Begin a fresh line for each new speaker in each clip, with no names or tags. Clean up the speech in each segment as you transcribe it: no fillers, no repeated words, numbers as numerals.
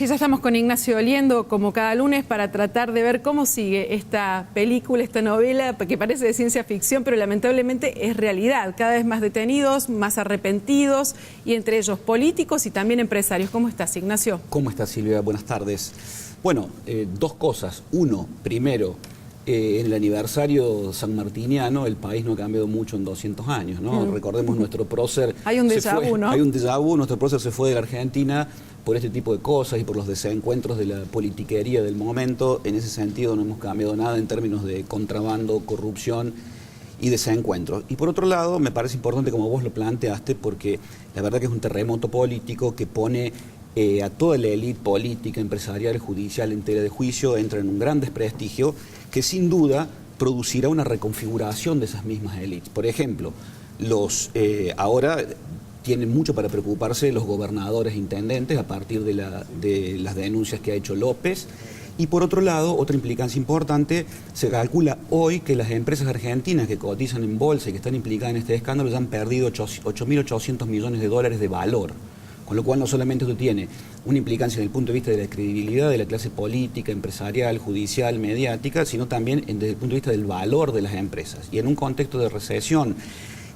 Y ya estamos con Ignacio Oliendo, como cada lunes, para tratar de ver cómo sigue esta película, esta novela, que parece de ciencia ficción, pero lamentablemente es realidad. Cada vez más detenidos, más arrepentidos, y entre ellos políticos y también empresarios. ¿Cómo estás, Ignacio?
¿Cómo estás, Silvia? Buenas tardes. Bueno, dos cosas. Uno, primero, en el aniversario sanmartiniano el país no ha cambiado mucho en 200 años, ¿no? Recordemos nuestro prócer...
Hay un déjà vu, ¿no?
Hay un déjà vu, nuestro prócer se fue de la Argentina por este tipo de cosas y por los desencuentros de la politiquería del momento. En ese sentido no hemos cambiado nada en términos de contrabando, corrupción y desencuentros. Y por otro lado, me parece importante como vos lo planteaste, porque la verdad que es un terremoto político que pone a toda la élite política, empresarial, judicial en tela de juicio, entra en un gran desprestigio que sin duda producirá una reconfiguración de esas mismas élites. Por ejemplo, ahora tienen mucho para preocuparse los gobernadores e intendentes a partir de las denuncias que ha hecho López. Y por otro lado, otra implicancia importante, se calcula hoy que las empresas argentinas que cotizan en bolsa y que están implicadas en este escándalo ya han perdido 8.800 millones de dólares de valor. Con lo cual no solamente esto tiene una implicancia desde el punto de vista de la credibilidad de la clase política, empresarial, judicial, mediática, sino también desde el punto de vista del valor de las empresas. Y en un contexto de recesión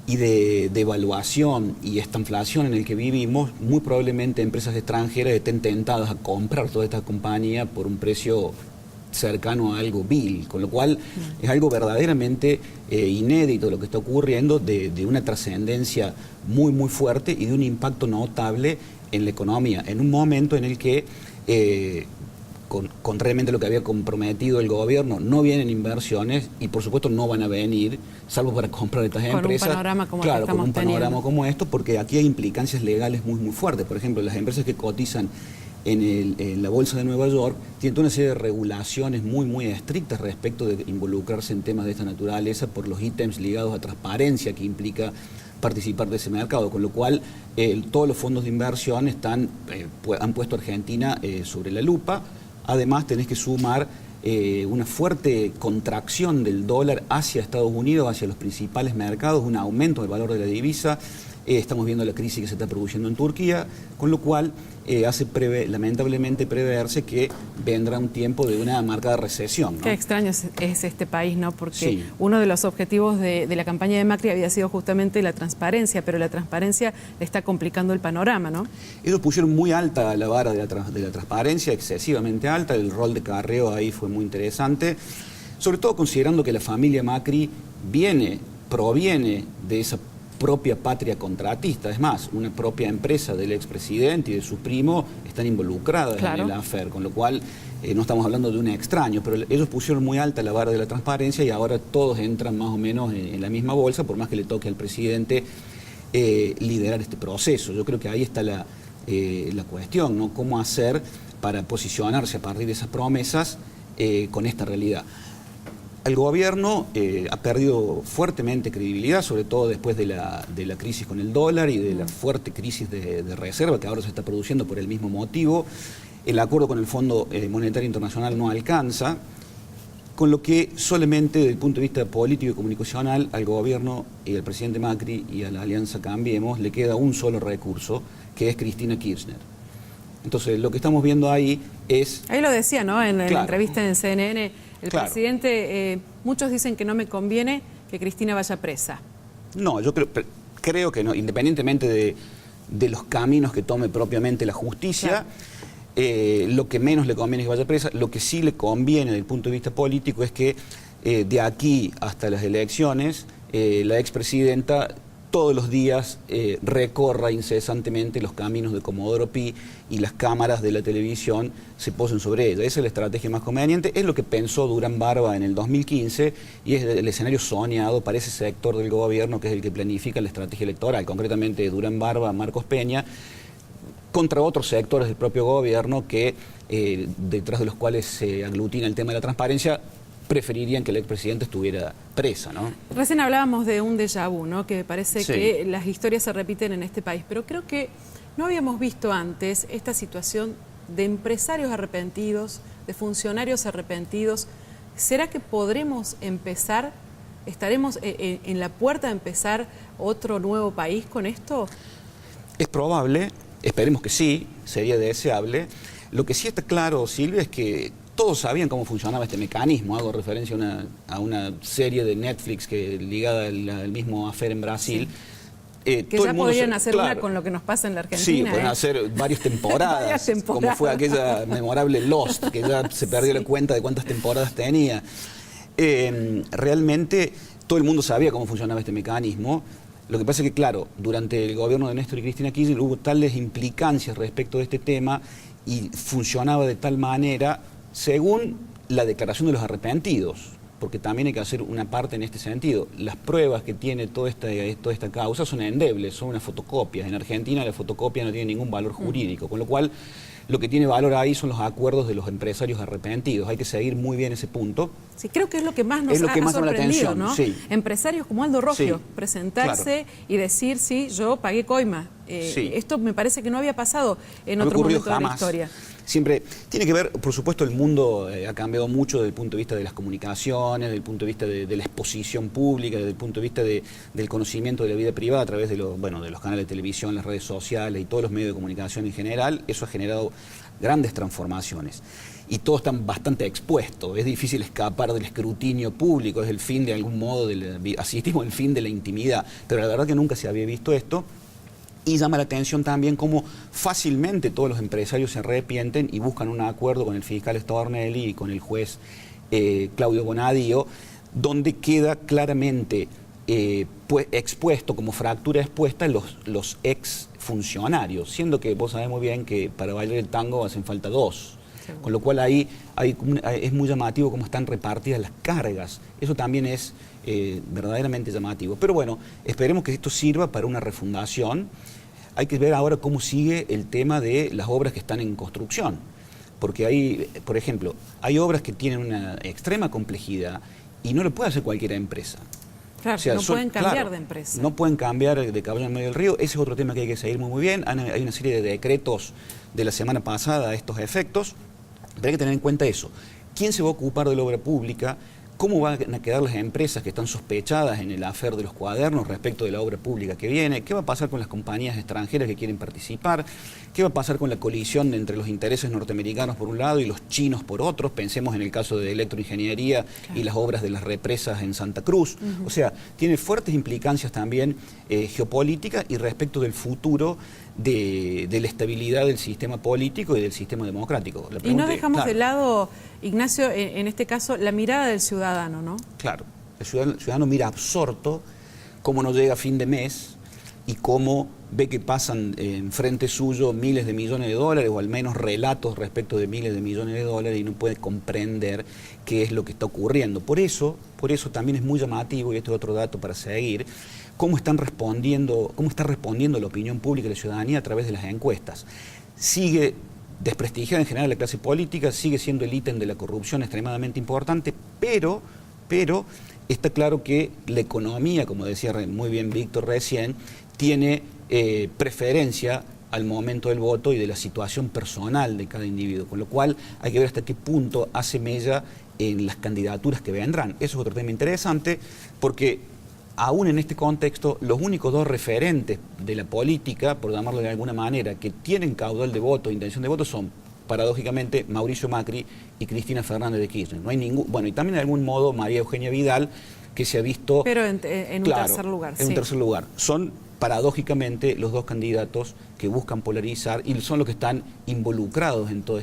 y de devaluación y esta inflación en el que vivimos, muy probablemente empresas extranjeras estén tentadas a comprar toda esta compañía por un precio cercano a algo vil, con lo cual es algo verdaderamente inédito lo que está ocurriendo, de una trascendencia muy muy fuerte y de un impacto notable en la economía, en un momento en el que contrariamente a lo que había comprometido el gobierno, no vienen inversiones y por supuesto no van a venir, salvo para comprar estas empresas.
Con un panorama como
claro,
el que estamos
con un panorama
teniendo.
como esto, porque aquí hay implicancias legales muy muy fuertes. Por ejemplo, las empresas que cotizan en la Bolsa de Nueva York tienen una serie de regulaciones muy muy estrictas respecto de involucrarse en temas de esta naturaleza por los ítems ligados a transparencia que implica participar de ese mercado, con lo cual todos los fondos de inversión han puesto a Argentina sobre la lupa. Además tenés que sumar una fuerte contracción del dólar hacia Estados Unidos, hacia los principales mercados, un aumento del valor de la divisa. Estamos viendo la crisis que se está produciendo en Turquía, con lo cual hace lamentablemente preverse que vendrá un tiempo de una marcada recesión, ¿no?
Qué extraño es este país, ¿no? Porque
sí,
uno de los objetivos de la campaña de Macri había sido justamente la transparencia, pero la transparencia le está complicando el panorama, ¿no?
Ellos pusieron muy alta la vara de la transparencia, excesivamente alta. El rol de Carrió ahí fue muy interesante, sobre todo considerando que la familia Macri proviene de esa propia patria contratista. Es más, una propia empresa del expresidente y de su primo están involucradas en el affair, con lo cual no estamos hablando de un extraño, pero ellos pusieron muy alta la vara de la transparencia y ahora todos entran más o menos en la misma bolsa, por más que le toque al presidente liderar este proceso. Yo creo que ahí está la cuestión, ¿no? ¿Cómo hacer para posicionarse a partir de esas promesas con esta realidad? El gobierno ha perdido fuertemente credibilidad, sobre todo después de la crisis con el dólar y de la fuerte crisis de reserva que ahora se está produciendo por el mismo motivo. El acuerdo con el Fondo Monetario Internacional no alcanza, con lo que solamente desde el punto de vista político y comunicacional al gobierno y al presidente Macri y a la Alianza Cambiemos le queda un solo recurso, que es Cristina Kirchner. Entonces lo que estamos viendo ahí es...
Ahí lo decía, ¿no? En la entrevista en CNN, el presidente, muchos dicen que no me conviene que Cristina vaya presa.
No, yo creo que no, independientemente de los caminos que tome propiamente la justicia, lo que menos le conviene es que vaya presa. Lo que sí le conviene desde el punto de vista político es que de aquí hasta las elecciones la expresidenta todos los días recorra incesantemente los caminos de Comodoro Pi y las cámaras de la televisión se posen sobre ella. Esa es la estrategia más conveniente, es lo que pensó Durán Barba en el 2015 y es el escenario soñado para ese sector del gobierno que es el que planifica la estrategia electoral, concretamente Durán Barba, Marcos Peña, contra otros sectores del propio gobierno que, detrás de los cuales se aglutina el tema de la transparencia, preferirían que el expresidente estuviera presa, ¿no?
Recién hablábamos de un déjà vu, ¿no? Que parece que las historias se repiten en este país, pero creo que no habíamos visto antes esta situación de empresarios arrepentidos, de funcionarios arrepentidos. ¿Será que podremos empezar, estaremos en la puerta de empezar otro nuevo país con esto?
Es probable, esperemos que sí, sería deseable. Lo que sí está claro, Silvia, es que todos sabían cómo funcionaba este mecanismo. Hago referencia a una serie de Netflix ligada al mismo affair en Brasil.
Sí. Que ya podrían hacer una con lo que nos pasa en la Argentina.
Sí, podrían hacer varias temporadas, como fue aquella memorable Lost, que ya se perdió la cuenta de cuántas temporadas tenía. Realmente todo el mundo sabía cómo funcionaba este mecanismo. Lo que pasa es que, claro, durante el gobierno de Néstor y Cristina Kirchner hubo tales implicancias respecto de este tema y funcionaba de tal manera, según la declaración de los arrepentidos, porque también hay que hacer una parte en este sentido. Las pruebas que tiene toda esta causa son endebles, son unas fotocopias. En Argentina la fotocopia no tiene ningún valor jurídico, con lo cual lo que tiene valor ahí son los acuerdos de los empresarios arrepentidos. Hay que seguir muy bien ese punto.
Sí, creo que es lo que más nos ha sorprendido, ¿no?
Sí.
Empresarios como Aldo Roggio,
sí,
presentarse y decir, sí, yo pagué coima.
Sí.
Esto me parece que no había pasado en otro momento de la historia.
Siempre tiene que ver, por supuesto, el mundo ha cambiado mucho desde el punto de vista de las comunicaciones, desde el punto de vista de la exposición pública, desde el punto de vista del conocimiento de la vida privada a través de los canales de televisión, las redes sociales y todos los medios de comunicación en general. Eso ha generado grandes transformaciones. Y todos están bastante expuestos, es difícil escapar del escrutinio público, es el fin de algún modo, asistimos al fin de la intimidad, pero la verdad que nunca se había visto esto. Y llama la atención también cómo fácilmente todos los empresarios se arrepienten y buscan un acuerdo con el fiscal Stornelli y con el juez Claudio Bonadío, donde queda claramente expuesto, como fractura expuesta, los ex funcionarios, siendo que vos sabés muy bien que para bailar el tango hacen falta dos. Con lo cual ahí es muy llamativo cómo están repartidas las cargas. Eso también es verdaderamente llamativo. Pero bueno, esperemos que esto sirva para una refundación. Hay que ver ahora cómo sigue el tema de las obras que están en construcción. Porque hay, por ejemplo, hay obras que tienen una extrema complejidad y no lo puede hacer cualquier empresa.
Claro, o sea, no pueden cambiar de empresa.
No pueden cambiar de caballo en medio del río. Ese es otro tema que hay que seguir muy bien. Hay una serie de decretos de la semana pasada a estos efectos. Pero hay que tener en cuenta eso. ¿Quién se va a ocupar de la obra pública? ¿Cómo van a quedar las empresas que están sospechadas en el affair de los cuadernos respecto de la obra pública que viene? ¿Qué va a pasar con las compañías extranjeras que quieren participar? ¿Qué va a pasar con la colisión entre los intereses norteamericanos por un lado y los chinos por otros? Pensemos en el caso de electroingeniería y las obras de las represas en Santa Cruz. O sea, tiene fuertes implicancias también geopolíticas y respecto del futuro de la estabilidad del sistema político y del sistema democrático.
Y no dejamos de lado, Ignacio, en este caso, la mirada del ciudadano, ¿no?
Claro, el ciudadano mira absorto cómo no llega a fin de mes y cómo ve que pasan en frente suyo miles de millones de dólares o al menos relatos respecto de miles de millones de dólares y no puede comprender qué es lo que está ocurriendo. Por eso también es muy llamativo, y este es otro dato para seguir, cómo está respondiendo la opinión pública y la ciudadanía a través de las encuestas. Sigue desprestigiada en general la clase política, sigue siendo el ítem de la corrupción extremadamente importante, pero está claro que la economía, como decía muy bien Víctor recién, tiene preferencia al momento del voto y de la situación personal de cada individuo, con lo cual hay que ver hasta qué punto hace mella en las candidaturas que vendrán. Eso es otro tema interesante, porque aún en este contexto, los únicos dos referentes de la política, por llamarlo de alguna manera, que tienen caudal de voto, intención de voto, son, paradójicamente, Mauricio Macri y Cristina Fernández de Kirchner. No hay ningún, bueno, y también de algún modo María Eugenia Vidal, que se ha visto...
Pero en un tercer lugar.
En un tercer lugar. Son, paradójicamente, los dos candidatos que buscan polarizar y son los que están involucrados en toda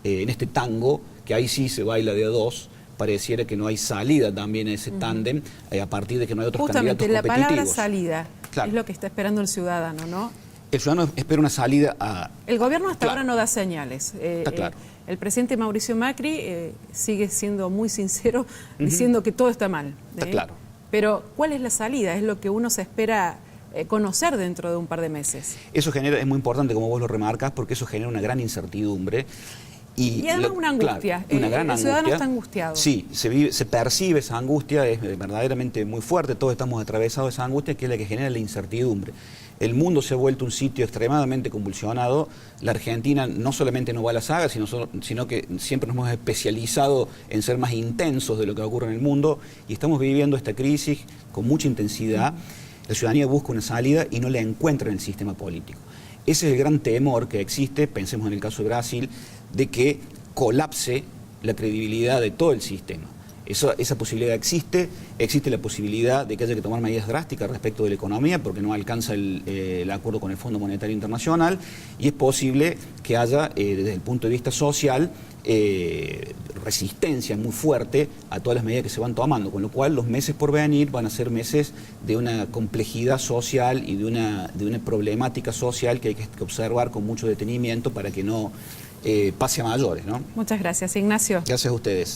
en este tango, que ahí sí se baila de a dos. Pareciera que no hay salida también a ese tándem a partir de que no hay otros candidatos competitivos.
Justamente, la palabra salida es lo que está esperando el ciudadano, ¿no?
El ciudadano espera una salida a...
El gobierno hasta ahora no da señales.
Está claro.
El presidente Mauricio Macri sigue siendo muy sincero diciendo que todo está mal.
Está claro.
Pero ¿cuál es la salida? Es lo que uno se espera conocer dentro de un par de meses.
Eso es muy importante, como vos lo remarcas, porque eso genera una gran incertidumbre.
Y además una angustia.
Claro, una gran
el ciudadano está angustiado.
Sí, se percibe esa angustia, es verdaderamente muy fuerte, todos estamos atravesados de esa angustia, que es la que genera la incertidumbre. El mundo se ha vuelto un sitio extremadamente convulsionado. La Argentina no solamente no va a la saga, sino que siempre nos hemos especializado en ser más intensos de lo que ocurre en el mundo y estamos viviendo esta crisis con mucha intensidad. La ciudadanía busca una salida y no la encuentra en el sistema político. Ese es el gran temor que existe, pensemos en el caso de Brasil, de que colapse la credibilidad de todo el sistema. Esa posibilidad existe la posibilidad de que haya que tomar medidas drásticas respecto de la economía porque no alcanza el acuerdo con el Fondo Monetario Internacional, y es posible que haya, desde el punto de vista social, resistencia muy fuerte a todas las medidas que se van tomando, con lo cual los meses por venir van a ser meses de una complejidad social y de una problemática social que hay que observar con mucho detenimiento para que no pase a mayores, ¿no?
Muchas gracias, Ignacio.
Gracias a ustedes.